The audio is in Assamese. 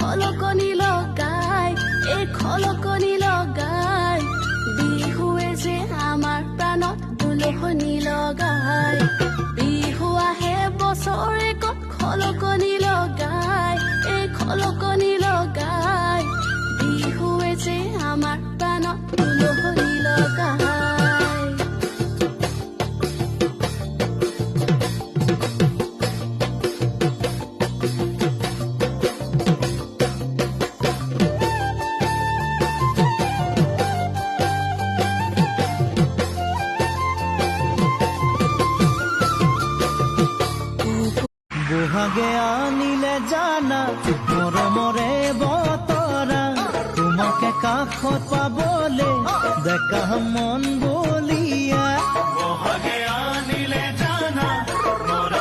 খলকনি লগাই, এই খলকনি লগাই, বিহুৱে যে আমাৰ প্ৰাণত দুলহনি লগাই। বিহু আহে বছৰেকত খলকনি লগাই, এই খলকনি লগাই, বিহুৱে যে আমাৰ প্ৰাণত দুলহনি লগাই। বহাগে আনিলে জানা মৰমৰে বতৰা, তোমাকে কাষত পাবলে ডেকা মন বলিয়া। বহাগে